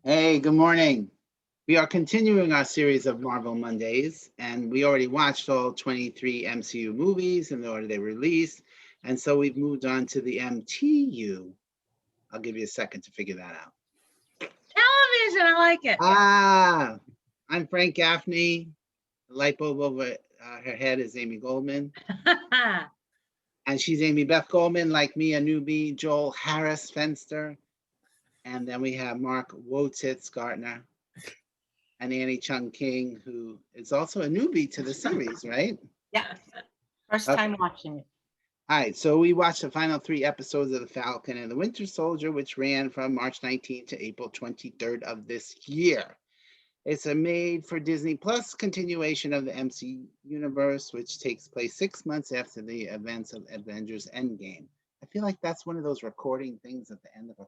Hey, good morning. We are continuing our series of Marvel Mondays, and we already watched all 23 MCU movies in the order they were released. And so we've moved on to the MTU. I'll give you a second to figure that out. Television, I like it. I'm Frank Gaffney. The light bulb over her head is Amy Goldman. And she's Amy Beth Goldman, like me, a newbie, Joel Harris Fenster. And then we have Mark Wotitz Gartner and Annie Chung King, who is also a newbie to the series, right? Yeah, first time watching it. All right, so we watched the final 3 episodes of The Falcon and the Winter Soldier, which ran from March 19th to April 23rd of this year. It's a made for Disney Plus continuation of the MC universe, which takes place 6 months after the events of Avengers Endgame. I feel like that's one of those recording things at the end of a,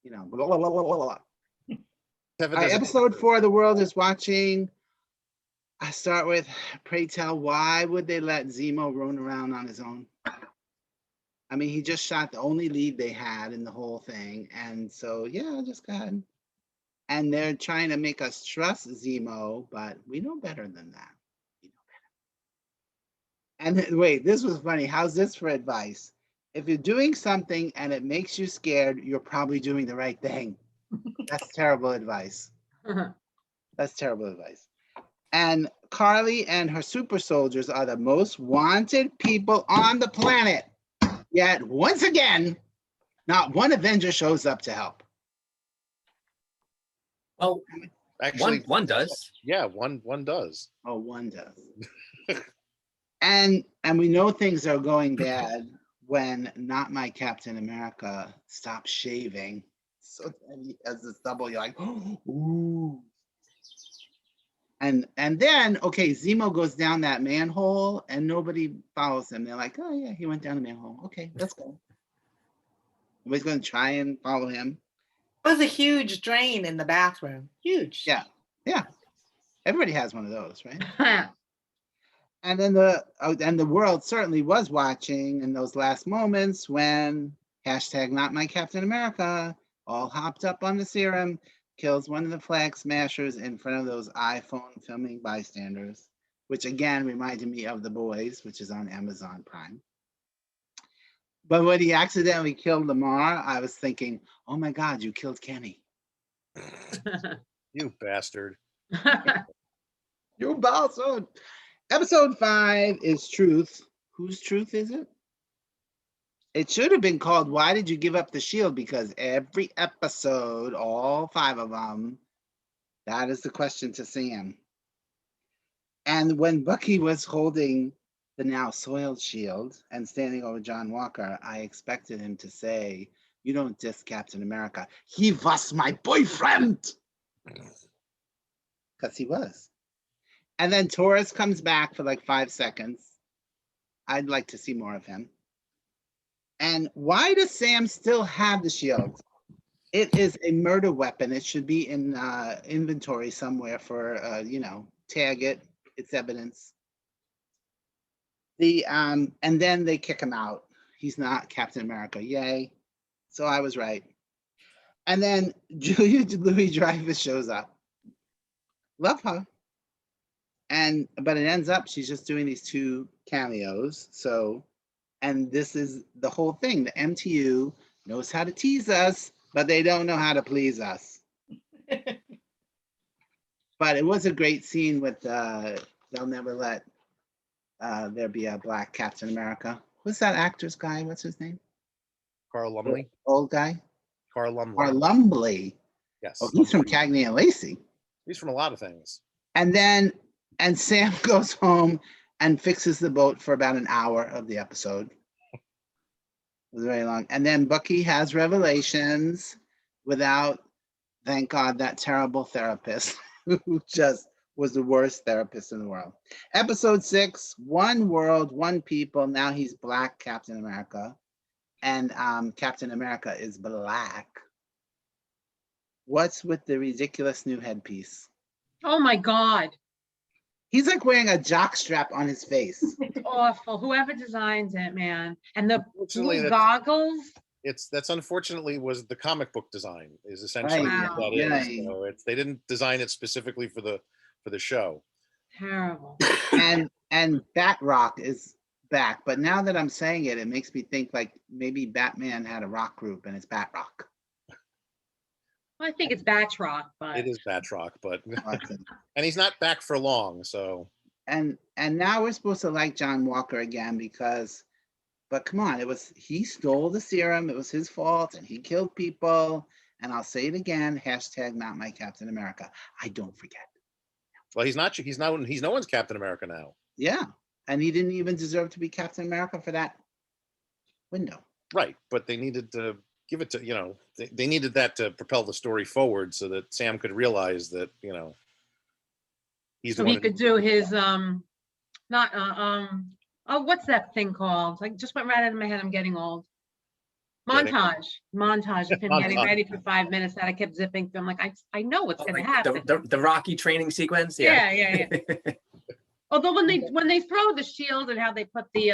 blah, blah, blah, blah, blah. Episode 4, The World is Watching. I start with, pray tell, why would they let Zemo roam around on his own? I mean, he just shot the only lead they had in the whole thing. And so, yeah, just go ahead. And they're trying to make us trust Zemo, but we know better than that. We know better. And wait, this was funny. How's this for advice? If you're doing something and it makes you scared, you're probably doing the right thing. That's terrible advice. That's terrible advice. And Carly and her super soldiers are the most wanted people on the planet. Yet, once again, not one Avenger shows up to help. Well, actually, one does. Yeah, one does. Oh, one does. and we know things are going bad when Not My Captain America stops shaving. So he has this double, you're like, ooh. And then, okay, Zemo goes down that manhole and nobody follows him. They're like, oh yeah, he went down the manhole. Okay, let's go. Nobody's going to try and follow him. It was a huge drain in the bathroom. Huge. Yeah. Everybody has one of those, right? And then the world certainly was watching in those last moments when hashtag Not My Captain America all hopped up on the serum, kills one of the flag smashers in front of those iPhone filming bystanders, which again reminded me of The Boys, which is on Amazon Prime. But when he accidentally killed Lamar, I was thinking, oh my God, you killed Kenny. You bastard. You bastard. Episode 5 is Truth. Whose truth is it? It should have been called Why Did You Give Up the Shield? Because every episode, all 5 of them, that is the question to Sam. And when Bucky was holding the now soiled shield and standing over John Walker, I expected him to say, you don't diss Captain America. He was my boyfriend. Because he was. And then Taurus comes back for like 5 seconds. I'd like to see more of him. And why does Sam still have the shield? It is a murder weapon. It should be in inventory somewhere for, tag it. It's evidence. And then they kick him out. He's not Captain America. Yay. So I was right. And then Julia Louis-Dreyfus shows up. Love her. But it ends up she's just doing these 2 cameos. So, and this is the whole thing. The MTU knows how to tease us, but they don't know how to please us. But it was a great scene with they'll never let there be a black Captain America. Who's that actor's guy? What's his name? Carl Lumley. Old guy? Carl Lumley. Carl Lumley. Yes. Oh, he's from Cagney and Lacey. He's from a lot of things. And Sam goes home and fixes the boat for about an hour of the episode. It was very long. And then Bucky has revelations without, thank God, that terrible therapist who just was the worst therapist in the world. Episode 6, One World, One People. Now he's Black Captain America. And Captain America is black. What's with the ridiculous new headpiece? Oh my God. He's like wearing a jock strap on his face. It's awful. Whoever designs it, man. And the Unfortunately, blue that's- goggles. That's unfortunately was the comic book design is essentially Right. what that Yeah. is. So they didn't design it specifically for the show. Terrible. And Bat Rock is back, but now that I'm saying it, it makes me think like maybe Batman had a rock group and it's Bat Rock. Well, I think it's Batch Rock, but It is Batroc, but Awesome. and he's not back for long. So And now we're supposed to like John Walker again because, but come on, he stole the serum. It was his fault, and he killed people. And I'll say it again: hashtag not my Captain America. I don't forget. well, he's no one's Captain America now. Yeah, and he didn't even deserve to be Captain America for that window. Right, but they needed to give it to they needed that to propel the story forward so that Sam could realize that he's so the he one could do his not what's that thing called? Like just went right out of my head. I'm getting old. Montage of him getting Montage. ready for 5 minutes that I kept zipping through. I'm like, I know what's gonna Like happen. the Rocky training sequence. Yeah. Although when they throw the shield and how they put the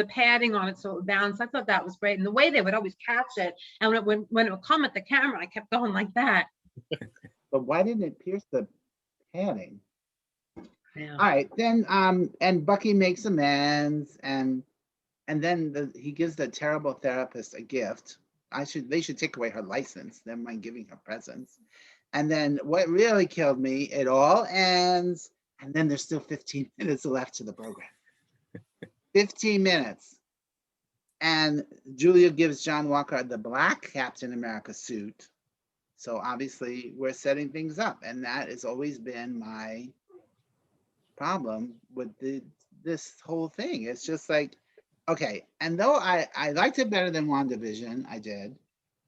padding on it so it bounced, I thought that was great. And the way they would always catch it, and when it would come at the camera, I kept going like that. But why didn't it pierce the padding? Yeah. All right, then and Bucky makes amends, and then he gives the terrible therapist a gift. They should take away her license. Never mind giving her presents. And then what really killed me, it all ends, and then there's still 15 minutes left to the program. 15 minutes. And Julia gives John Walker the black Captain America suit. So obviously we're setting things up, and that has always been my problem with this whole thing. It's just like, okay, and though I liked it better than WandaVision, I did,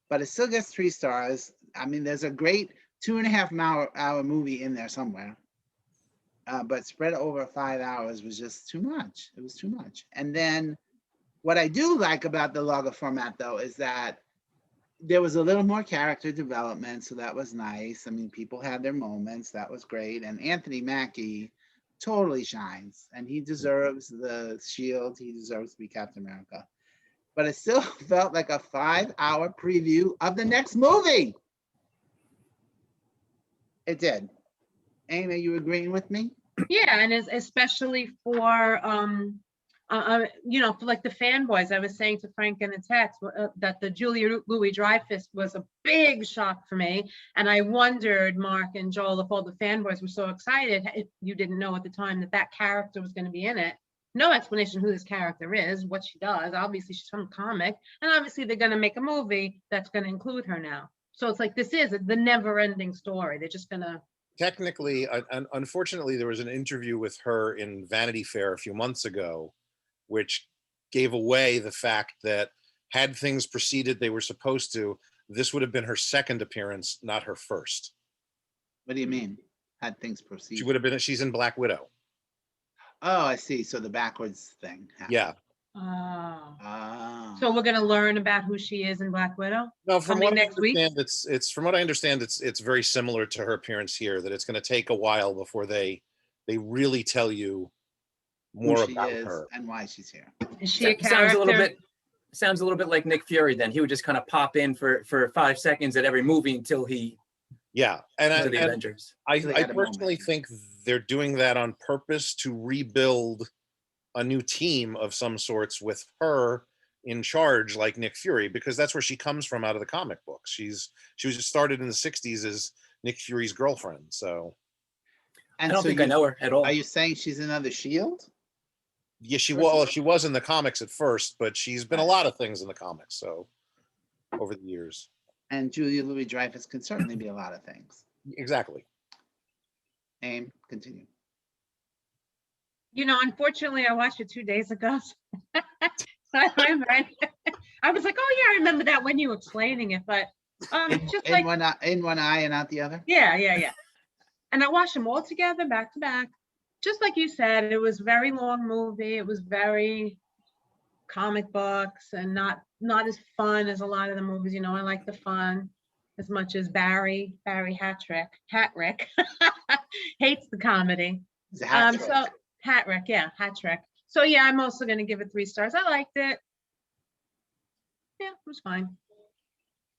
but it still gets 3 stars. I mean, there's a great 2.5 hour movie in there somewhere, but spread over 5 hours was just too much. It was too much. And then what I do like about the logo format, though, is that there was a little more character development, so that was nice. I mean, people had their moments. That was great. And Anthony Mackie totally shines, and he deserves the shield. He deserves to be Captain America. But it still felt like a 5-hour preview of the next movie. It did. Amy, are you agreeing with me? Yeah, and especially for for like the fanboys. I was saying to Frank in the text that the Julia Louis-Dreyfus was a big shock for me, and I wondered, Mark and Joel, if all the fanboys were so excited, if you didn't know at the time that character was going to be in it. No explanation who this character is, what she does. Obviously, she's from a comic, and obviously they're going to make a movie that's going to include her now. So it's like this is the never-ending story. They're just going to. Technically, unfortunately, there was an interview with her in Vanity Fair a few months ago, which gave away the fact that had things proceeded they were supposed to, this would have been her second appearance, not her first. What do you mean? Had things proceed? She would have been. She's in Black Widow. Oh, I see. So the backwards thing happened. Yeah. Oh. So we're going to learn about who she is in Black Widow? No, from what next week? it's from what I understand, it's very similar to her appearance here. That it's going to take a while before they really tell you more who she about is her and why she's here. Is she a character? Sounds a little bit like Nick Fury. Then he would just kind of pop in for 5 seconds at every movie until he. Yeah, and the Avengers. I personally think they're doing that on purpose to rebuild a new team of some sorts with her in charge, like Nick Fury, because that's where she comes from out of the comic books. She was just started in the 60s as Nick Fury's girlfriend. So And I don't think I know her at all. Are you saying she's another Shield? Yeah, she was in the comics at first, but she's been a lot of things in the comics. So over the years. And Julia Louis-Dreyfus can certainly be a lot of things. Exactly. Aim, continue. Unfortunately, I watched it 2 days ago. So I was like, oh yeah, I remember that when you were explaining it, but just in one eye and out the other. Yeah. And I watched them all together, back to back. Just like you said, it was a very long movie. It was very comic books and not as fun as a lot of the movies. I like the fun as much as Barry Hatrick hates the comedy. Hatrick. So yeah, I'm also going to give it 3 stars. I liked it. Yeah, it was fine.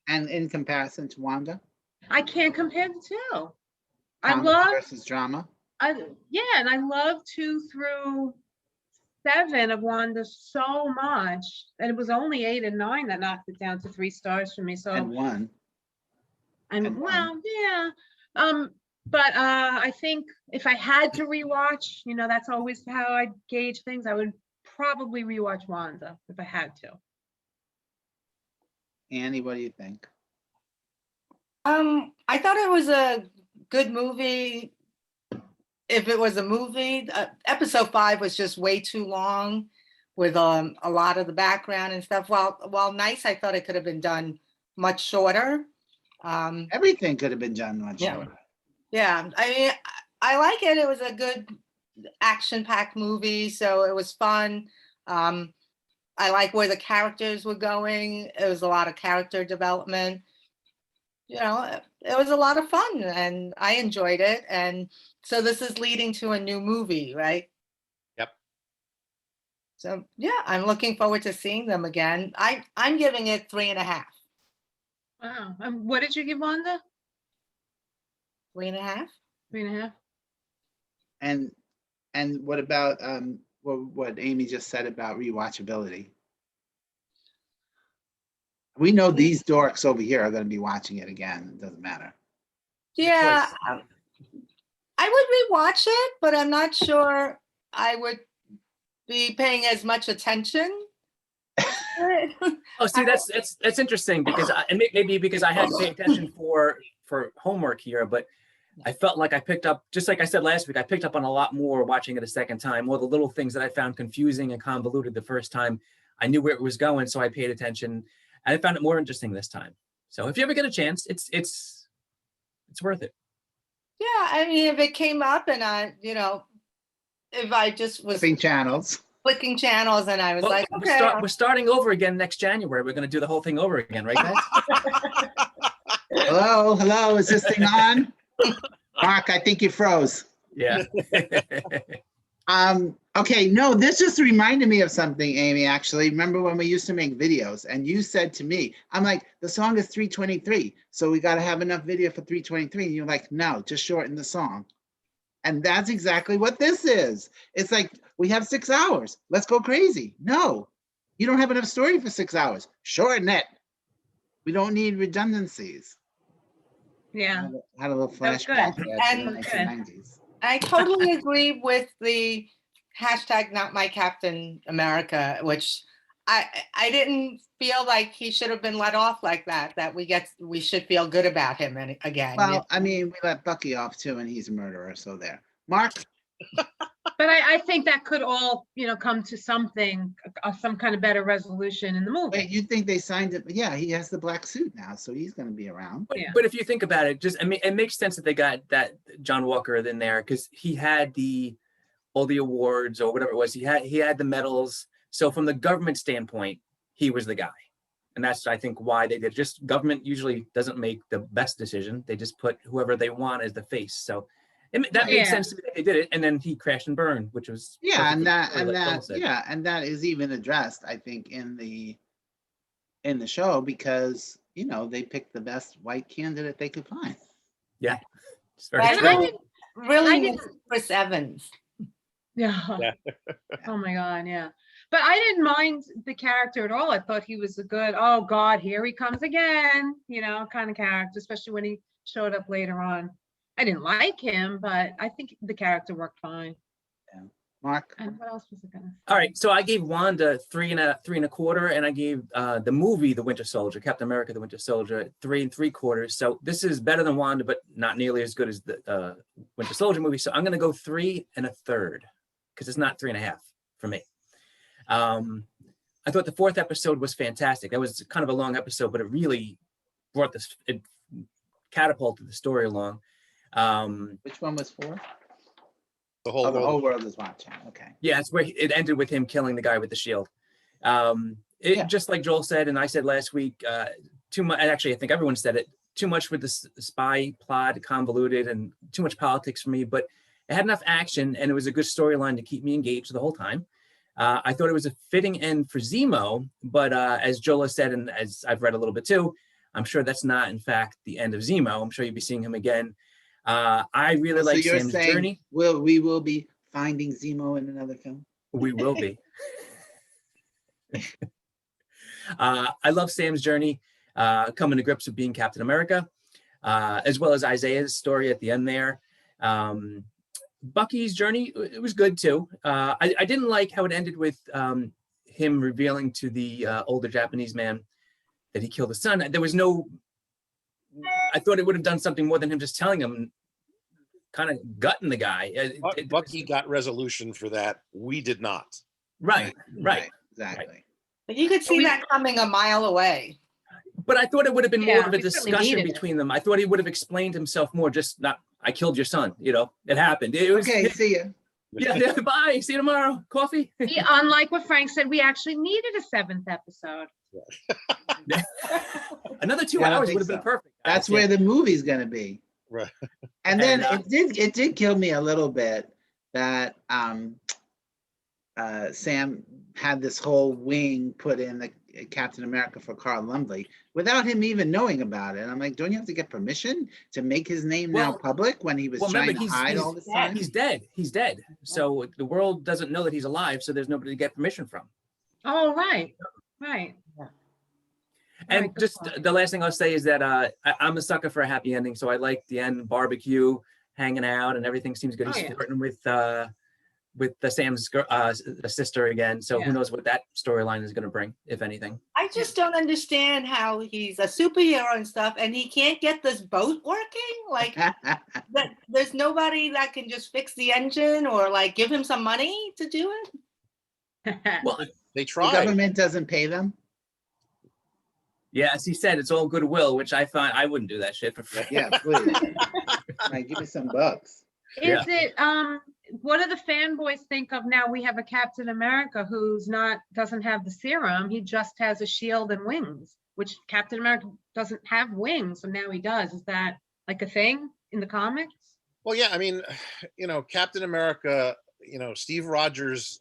And in comparison to Wanda, I can't compare the two. I comedy love, versus drama. yeah, and I love 2 through 7 of Wanda so much. And it was only 8 and 9 that knocked it down to 3 stars for me. So, And one. and well, yeah. But I think if I had to rewatch, that's always how I gauge things. I would probably rewatch Wanda if I had to. Annie, what do you think? I thought it was a good movie. If it was a movie, episode 5 was just way too long with a lot of the background and stuff. While nice, I thought it could have been done much shorter. Everything could have been done much Yeah. shorter. Yeah, I mean, I like it. It was a good action-packed movie, so it was fun. I like where the characters were going. It was a lot of character development. It was a lot of fun, and I enjoyed it. And so this is leading to a new movie, right? Yep. So yeah, I'm looking forward to seeing them again. I'm giving it 3.5. Wow. What did you give Wanda? 3.5. 3.5. And what about what Amy just said about rewatchability? We know these dorks over here are going to be watching it again. It doesn't matter. Yeah, I would rewatch it, but I'm not sure I would be paying as much attention. Oh, see, that's interesting because maybe because I had to pay attention for homework here, but I felt like I picked up, just like I said last week, I picked up on a lot more watching it a second time. All the little things that I found confusing and convoluted the first time, I knew where it was going, so I paid attention, and I found it more interesting this time. So if you ever get a chance, it's worth it. Yeah, I mean, if it came up and if I just was Flipping channels. clicking channels and I was Well, like, okay, we're starting over again next January. We're going to do the whole thing over again, right, guys? Hello, is this thing on? Mark, I think you froze. Yeah. Okay, no, this just reminded me of something, Amy, actually. Remember when we used to make videos and you said to me, I'm like, the song is 3:23, so we got to have enough video for 3:23. And you're like, no, just shorten the song. And that's exactly what this is. It's like, we have 6 hours. Let's go crazy. No, you don't have enough story for 6 hours. Shorten it. We don't need redundancies. Yeah. Had a little That's good. flashback there to the And- 1990s. I totally agree with the hashtag not my Captain America, which I didn't feel like he should have been let off like that we should feel good about him again. Well, I mean, we let Bucky off too, and he's a murderer, so there. Mark? But I think that could all, come to something, some kind of better resolution in the movie. Wait, you think they signed it? Yeah, he has the black suit now, so he's going to be around. Yeah. But if you think about it, it makes sense that they got that John Walker in there because he had all the awards or whatever it was. He had the medals. So from the government standpoint, he was the guy. And that's, I think, why they did. Just government usually doesn't make the best decision. They just put whoever they want as the face. So that made sense to me that they did it. And then he crashed and burned, which was And perfectly like Joel said. that is even addressed, I think, in the show because they picked the best white candidate they could find. Yeah. It's But very I true. really, really I miss didn't- Chris Evans. Yeah. Yeah. Oh my God, yeah. But I didn't mind the character at all. I thought he was a good, oh God, here he comes again, kind of character, especially when he showed up later on. I didn't like him, but I think the character worked fine. Mark? And what else was I gonna say? All right, so I gave Wanda 3.25, and I gave the movie The Winter Soldier, Captain America: The Winter Soldier, 3.75. So this is better than Wanda, but not nearly as good as the Winter Soldier movie. So I'm going to go 3.33 because it's not 3.5 for me. I thought the 4th episode was fantastic. That was kind of a long episode, but it really it catapulted the story along. Which one was 4? The whole The world. whole world is watching. Okay. Yeah, it's where it ended with him killing the guy with the shield. Yeah. Just like Joel said, and I said last week, too much. Actually, I think everyone said it. Too much with the spy plot, convoluted, and too much politics for me. But it had enough action, and it was a good storyline to keep me engaged the whole time. I thought it was a fitting end for Zemo, but as Jola said, and as I've read a little bit too, I'm sure that's not, in fact, the end of Zemo. I'm sure you'll be seeing him again. I really So like you're Sam's saying journey. we will be finding Zemo in another film? We will be. I love Sam's journey, coming to grips with being Captain America, as well as Isaiah's story at the end there. Bucky's journey, it was good too. I didn't like how it ended with him revealing to the older Japanese man that he killed his son. There was no, I thought it would have done something more than him just telling him, kind of gutting the guy. Bucky got resolution for that. We did not. Right. Exactly. But you could see that coming a mile away. But I thought it would have been more Yeah, of a we certainly discussion needed it. between them. I thought he would have explained himself more, just not, I killed your son, you know, it happened. It was, Okay, see ya. yeah, bye, see you tomorrow, coffee. Unlike what Frank said, we actually needed a 7th episode. Another 2 Yeah, I don't hours think would have been so. perfect. That's where the movie's gonna be. Right. And then And, it did kill me a little bit that Sam had this whole wing put in the Captain America for Carl Lumbly without him even knowing about it. I'm like, don't you have to get permission to make his name now Well- public when he was well, trying remember, to hide all this time? He's dead. He's dead. So the world doesn't know that he's alive. So there's nobody to get permission from. Oh, right. And Right, good just point. the last thing I'll say is that I'm a sucker for a happy ending. So I like the end barbecue, hanging out, and everything seems good. Oh, He's yeah. flirting with the Sam's sister again. So Yeah. who knows what that storyline is going to bring, if anything. I just don't understand how he's a superhero and stuff, and he can't get this boat working. Like, that, there's nobody that can just fix the engine or like give him some money to do it. Well, They The tried. government doesn't pay them. yeah, as he said, it's all goodwill, which I find I wouldn't do that shit for free. Yeah, please. Like, give me some bucks. Is it, what do the fanboys think of now we have a Captain America who's doesn't have the serum, he just has a shield and wings, which Captain America doesn't have wings, so now he does. Is that like a thing in the comics? Well, yeah, I mean, Captain America, Steve Rogers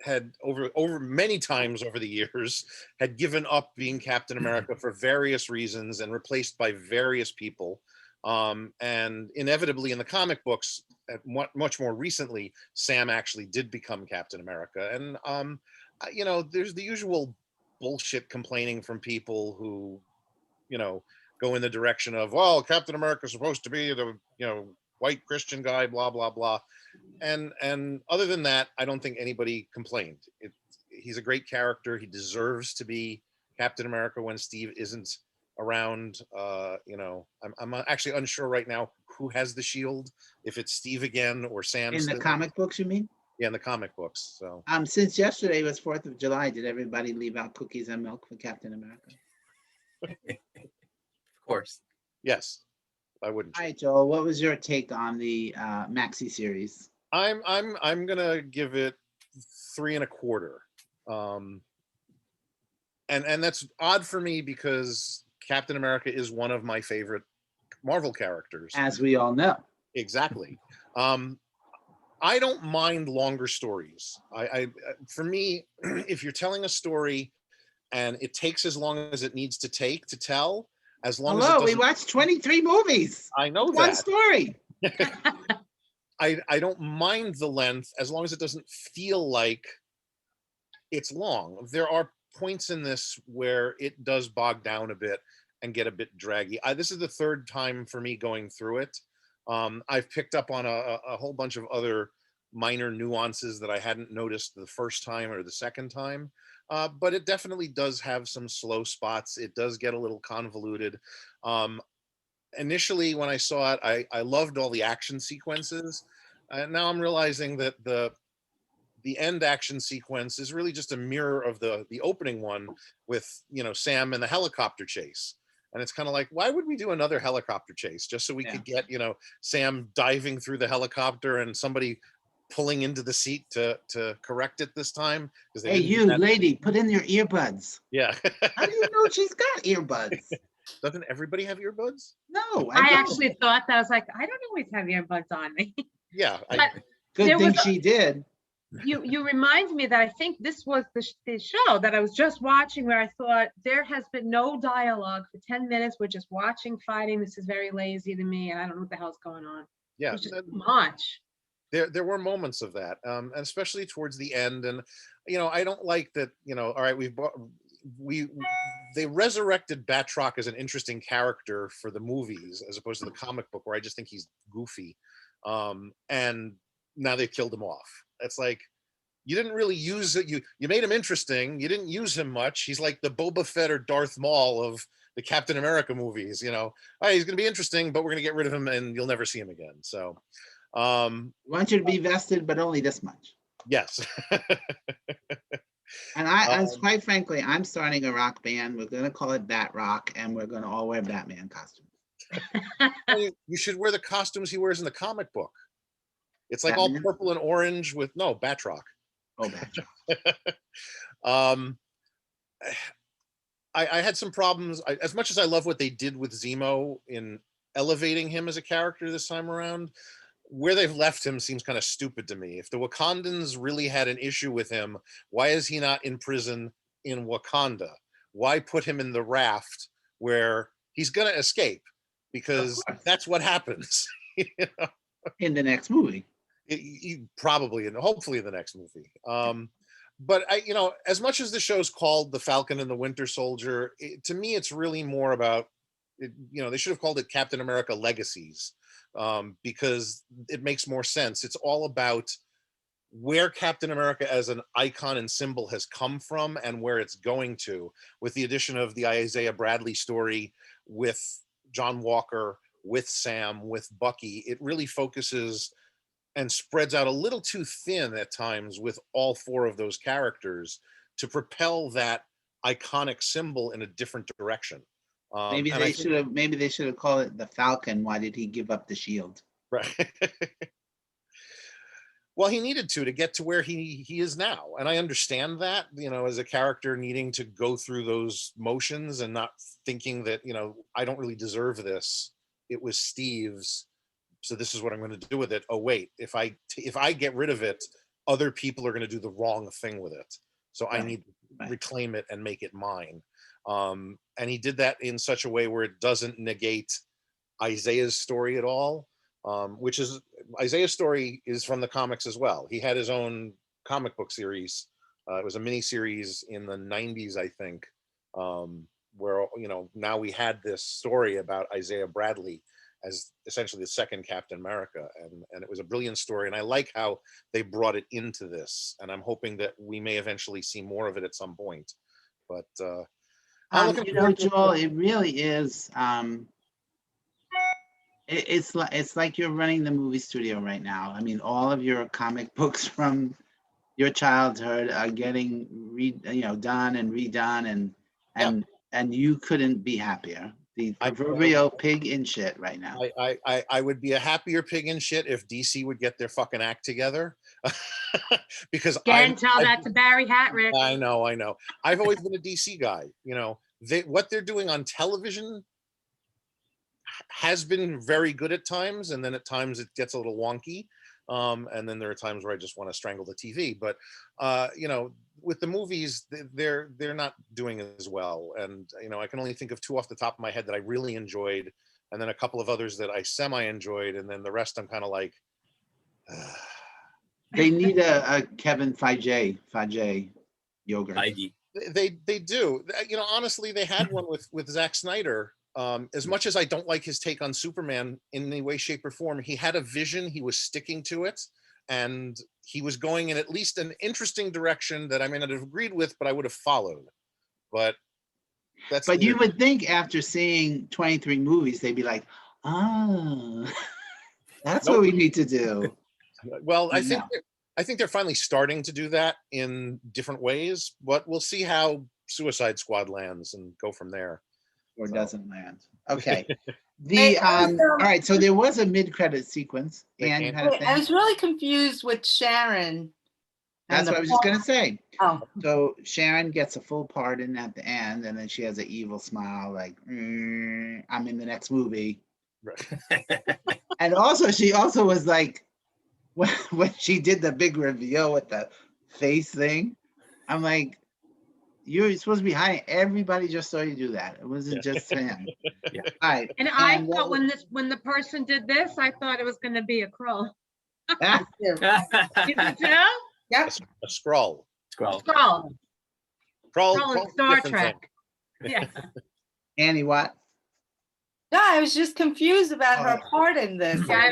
had over many times over the years had given up being Captain America for various reasons and replaced by various people. And inevitably in the comic books, much more recently, Sam actually did become Captain America. And, there's the usual bullshit complaining from people who, go in the direction of, well, Captain America's supposed to be the, white Christian guy, blah, blah, blah. And other than that, I don't think anybody complained. He's a great character. He deserves to be Captain America when Steve isn't around. I'm actually unsure right now who has the shield, if it's Steve again or Sam. In the still. comic books, you mean? Yeah, in the comic books. So Since yesterday was 4th of July, did everybody leave out cookies and milk for Captain America? Of course. yes, I wouldn't. All right, Joel, what was your take on the maxi series? I'm gonna give it 3 1/4. And that's odd for me because Captain America is one of my favorite Marvel characters. As we all know. Exactly. I don't mind longer stories. For me, if you're telling a story and it takes as long as it needs to take to tell, as long as it Hello, we doesn't, watched 23 movies. I know One that. story. I don't mind the length as long as it doesn't feel like it's long. There are points in this where it does bog down a bit and get a bit draggy. This is the 3rd time for me going through it. I've picked up on a whole bunch of other minor nuances that I hadn't noticed the first time or the second time. But it definitely does have some slow spots. It does get a little convoluted. Initially, when I saw it, I loved all the action sequences. Now I'm realizing that the end action sequence is really just a mirror of the opening one with, Sam and the helicopter chase. And it's kind of like, why would we do another helicopter chase just so we could get, Sam diving through the helicopter and somebody pulling into the seat to correct it this time? Hey, you lady, put in your earbuds. Yeah. How do you know she's got earbuds? Doesn't everybody have earbuds? No, I don't. actually thought that. I was like, I don't always have earbuds on me. Yeah. But Good there thing was a- she did. you remind me that I think this was the show that I was just watching where I thought there has been no dialogue for 10 minutes. We're just watching fighting. This is very lazy to me, and I don't know what the hell's going on. Yeah, It was just too much. there were moments of that, and especially towards the end. And I don't like that. All right, they resurrected Batroc as an interesting character for the movies as opposed to the comic book, where I just think he's goofy. And now they've killed him off. It's like, you didn't really use it. You made him interesting. You didn't use him much. He's like the Boba Fett or Darth Maul of the Captain America movies. All right, he's going to be interesting, but we're going to get rid of him and you'll never see him again. So, Want you to be vested, but only this much. yes. And as quite frankly, I'm starting a rock band. We're gonna call it Bat Rock, and we're gonna all wear Batman costumes. You should wear the costumes he wears in the comic book. It's like all Batman? purple and orange with Batroc. Oh, Bat um, I had some problems. As much as I love what they did with Zemo in elevating him as a character this time around, where they've left him seems kind of stupid to me. If the Wakandans really had an issue with him, why is he not in prison in Wakanda? Why put him in the raft where he's going to escape? Because that's what happens. in the next movie. Probably, and hopefully in the next movie. But as much as the show's called The Falcon and the Winter Soldier, to me, it's really more about, they should have called it Captain America Legacies. Because it makes more sense. It's all about where Captain America as an icon and symbol has come from and where it's going to, with the addition of the Isaiah Bradley story with John Walker, with Sam, with Bucky. It really focuses and spreads out a little too thin at times with all four of those characters to propel that iconic symbol in a different direction. Maybe they should have called it the Falcon. Why did he give up the shield? Right. Well, he needed to get to where he is now. And I understand that, as a character needing to go through those motions and not thinking that, I don't really deserve this. It was Steve's. So this is what I'm going to do with it. Oh, wait, if I get rid of it, other people are going to do the wrong thing with it. So I need to reclaim it and make it mine. And he did that in such a way where it doesn't negate Isaiah's story at all, which is Isaiah's story is from the comics as well. He had his own comic book series. It was a mini series in the 90s, I think, where, now we had this story about Isaiah Bradley as essentially the second Captain America. And it was a brilliant story. And I like how they brought it into this. And I'm hoping that we may eventually see more of it at some point. But, Joel, it really is. It's like you're running the movie studio right now. I mean, all of your comic books from your childhood are getting done and redone, and you couldn't be happier. The proverbial pig in shit right now. I would be a happier pig in shit if DC would get their fucking act together. Because Can't tell that to Barry Hatrick. I know. I've always been a DC guy. What they're doing on television has been very good at times, and then at times it gets a little wonky. And then there are times where I just want to strangle the TV. But with the movies, they're not doing as well. And I can only think of two off the top of my head that I really enjoyed, and then a couple of others that I semi-enjoyed, and then the rest I'm kind of like. They need a Kevin Feige yogurt. They do. Honestly, they had one with Zack Snyder. As much as I don't like his take on Superman in any way, shape, or form, he had a vision. He was sticking to it, and he was going in at least an interesting direction that I may not have agreed with, but I would have followed. But that's. But you would think after seeing 23 movies, they'd be like, that's what we need to do. Well, I think they're finally starting to do that in different ways, but we'll see how Suicide Squad lands and go from there. Or doesn't land. Okay. All right. So there was a mid-credit sequence, and you had a thing. I was really confused with Sharon. That's what I was just gonna say. Oh. So Sharon gets a full pardon at the end, and then she has an evil smile, like I'm in the next movie. Right. And also, she also was like, when she did the big reveal with the face thing, I'm like, you're supposed to be hiding. Everybody just saw you do that. It wasn't just him. Yeah. All right. And I and thought what- when the person did this, I thought it was gonna be a crow. Ah, You did too? Yep. A scroll. Scroll. Scroll. Scroll. Scroll in Scroll's a Star different thing. Trek. Yeah. Annie, what? No, I was just confused about her Oh. part in this. Yeah, I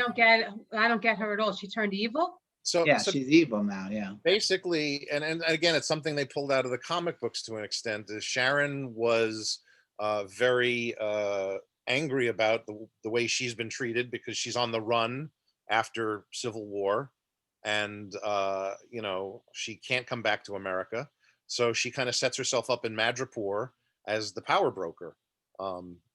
don't get her at all. She turned evil? So, Yeah, so she's evil now. Yeah. basically, and again, it's something they pulled out of the comic books to an extent. Is Sharon was very angry about the way she's been treated because she's on the run after Civil War, and you know, she can't come back to America, so she kind of sets herself up in Madripoor as the power broker,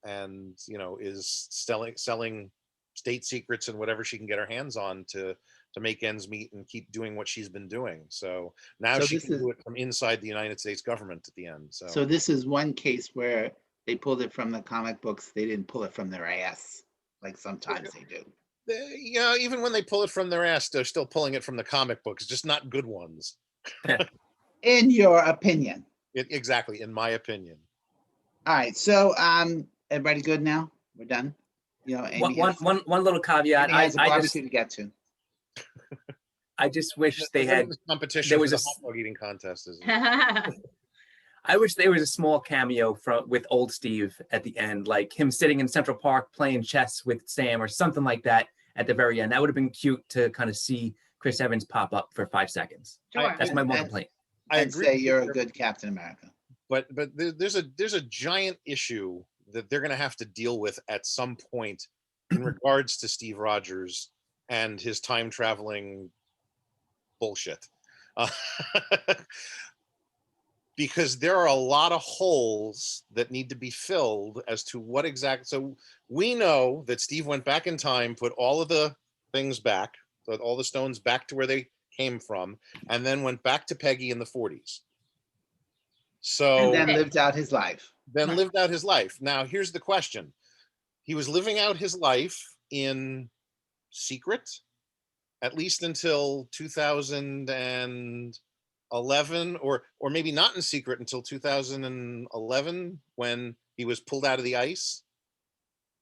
and you know, is selling state secrets and whatever she can get her hands on to make ends meet and keep doing what she's been doing. So now So she this can is- do it from inside the United States government at the end. So this is one case where they pulled it from the comic books. They didn't pull it from their ass, like sometimes they do. You know, even when they pull it from their ass, they're still pulling it from the comic books, just not good ones. In your opinion. Exactly, in my opinion. All right. So everybody good now? We're done. You know, Amy One little caveat. Amy has a I barbecue to get to. just wish they There had. was a competition. there was for a the s- hot dog eating contest. Isn't it? I wish there was a small cameo with old Steve at the end, like him sitting in Central Park playing chess with Sam or something like that at the very end. That would have been cute to kind of see Chris Evans pop up for 5 seconds. Sure. That's my one That's- complaint. I I'd agree. say with you're a you, good Captain America. but there's a giant issue that they're going to have to deal with at some point in regards to Steve Rogers and his time traveling bullshit. Uh, because there are a lot of holes that need to be filled as to what exact. So we know that Steve went back in time, put all of the things back, so all the stones back to where they came from, and then went back to Peggy in the 40s. So And then Okay. lived out his life. then Right. lived out his life. Now, here's the question. He was living out his life in secret, at least until 2011, or maybe not in secret until 2011 when he was pulled out of the ice.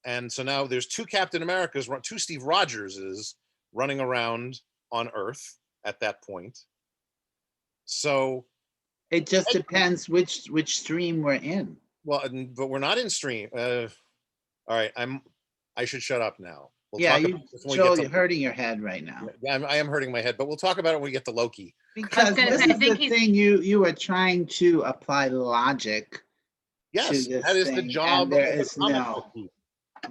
And so now there's two Captain Americas, two Steve Rogerses running around on Earth at that point. So, It just depends which stream we're in. well, but we're not in stream. All right, I should shut up now. We'll Yeah, talk you, about this when we Joel, get you're to, hurting your head right now. yeah, I am hurting my head, but we'll talk about it when we get to Loki. Because gonna this say, I is think the he's- thing, you are trying to apply logic. Yes, this that is thing, the and job there of a is comic no- book geek.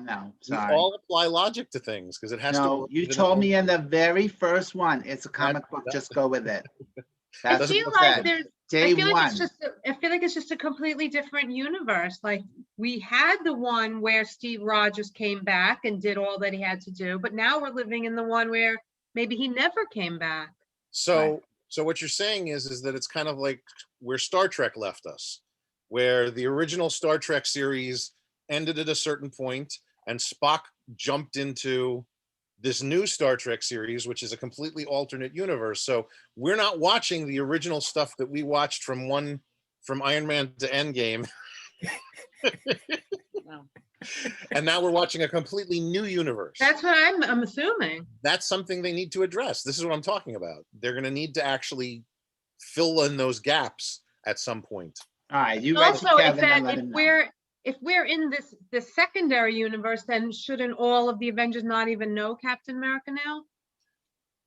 No, We sorry. all apply logic to things because it has to. No, work you within told its me own- in the very first one, it's a comic book, that- just go with it. I That's doesn't feel what like said. there's, Day I feel like one. it's just, I feel like it's just a completely different universe. Like we had the one where Steve Rogers came back and did all that he had to do, but now we're living in the one where maybe he never came back. So what you're saying is that it's kind of like where Star Trek left us, where the original Star Trek series ended at a certain point, and Spock jumped into this new Star Trek series, which is a completely alternate universe. So we're not watching the original stuff that we watched from Iron Man to Endgame. And now we're watching a completely new universe. That's what I'm assuming. That's something they need to address. This is what I'm talking about. They're going to need to actually fill in those gaps at some point. All right, you read to Also, Kevin and let him know. if we're in this secondary universe, then shouldn't all of the Avengers not even know Captain America now?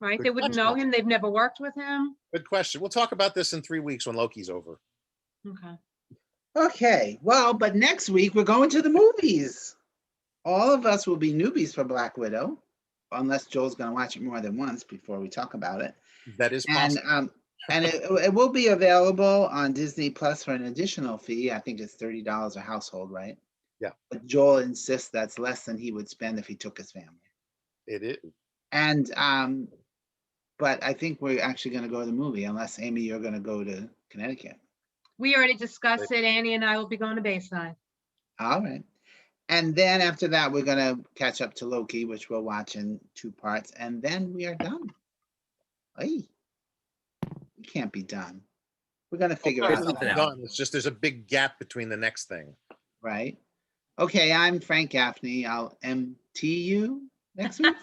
Right? Good They wouldn't know question. him. They've never worked with him. Good question. We'll talk about this in 3 weeks when Loki's over. Okay. Okay, well, but next week we're going to the movies. All of us will be newbies for Black Widow, unless Joel's going to watch it more than once before we talk about it. That is And possible. it will be available on Disney Plus for an additional fee. I think it's $30 a household, right? Yeah. But Joel insists that's less than he would spend if he took his family. It is. And but I think we're actually going to go to the movie, unless Amy, you're going to go to Connecticut. We already discussed it. Annie and I will be going to Bayside. All right. And then after that, we're going to catch up to Loki, which we'll watch in 2 parts, and then we are done. Ay, it can't be done. We're gonna figure It's out, something not out. done. It's just there's a big gap between the next thing. right? Okay, I'm Frank Gaffney. I'll MT you next week.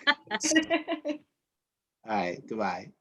All right, goodbye.